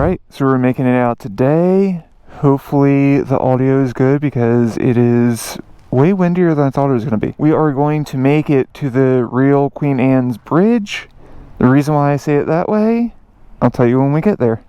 Alright, so we're making it out today. Hopefully the audio is good because it is way windier than I thought it was going to be. We are going to make it to the real Queen Anne's Bridge. The reason why I say it that way, I'll tell you when we get there.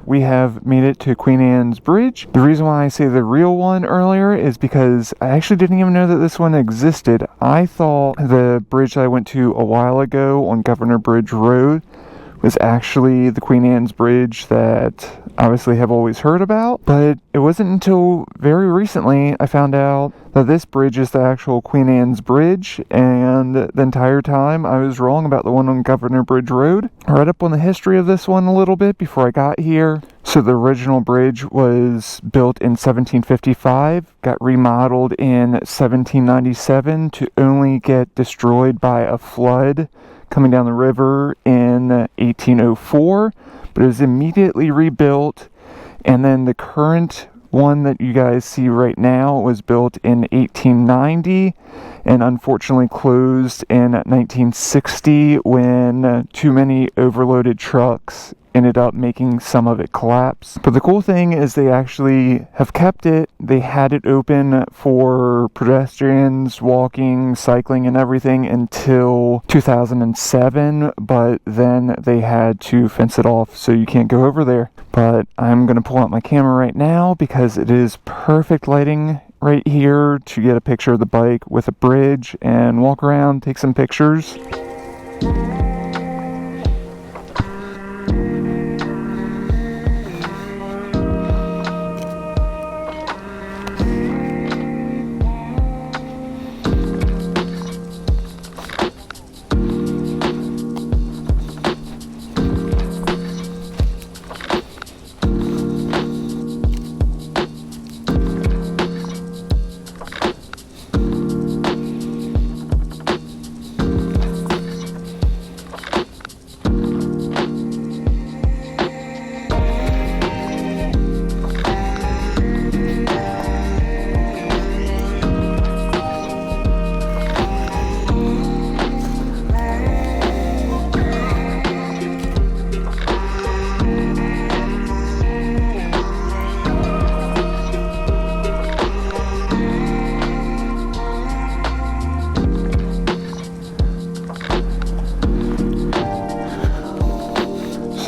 We have made it to Queen Anne's Bridge. The reason why I say the real one earlier is because I actually didn't even know that this one existed. I thought the bridge that I went to a while ago on Governor Bridge Road was actually the Queen Anne's Bridge that obviously have always heard about, but it wasn't until very recently I found out that this bridge is the actual Queen Anne's Bridge, and the entire time I was wrong about the one on Governor Bridge Road. I read up on the history of this one a little bit before I got here. So the original bridge was built in 1755, got remodeled in 1797 to only get destroyed by a flood coming down the river in 1804, but it was immediately rebuilt. And then the current one that you guys see right now was built in 1890 and unfortunately closed in 1960 when too many overloaded trucks ended up making some of it collapse. But the cool thing is they actually have kept it. They had it open for pedestrians, walking, cycling, and everything until 2007, but then they had to fence it off so you can't go over there. But I'm going to pull out my camera right now because it is perfect lighting right here to get a picture of the bike with a bridge and walk around, take some pictures.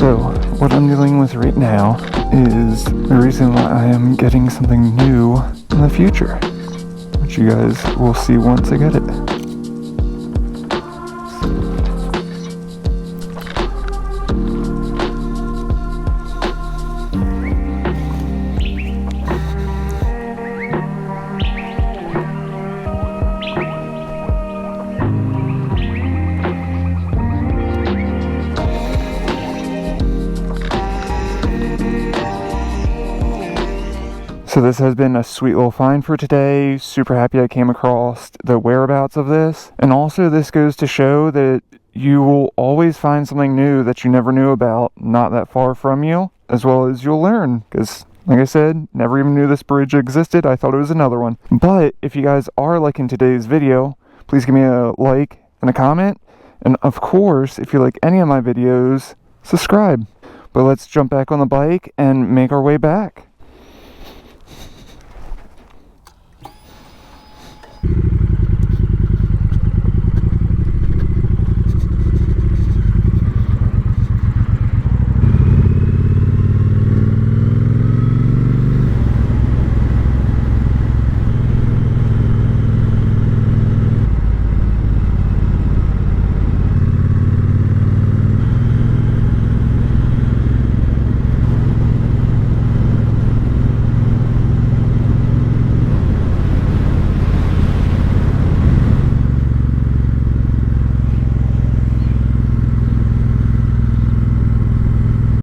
So, what I'm dealing with right now is the reason why I am getting something new in the future, which you guys will see once I get it. So this has been a sweet little find for today. Super happy I came across the whereabouts of this. And also this goes to show that you will always find something new that you never knew about, not that far from you, as well as you'll learn, because like I said, never even knew this bridge existed. I thought it was another one. But if you guys are liking today's video, please give me a like and a comment. And of course, if you like any of my videos, subscribe. But let's jump back on the bike and make our way back.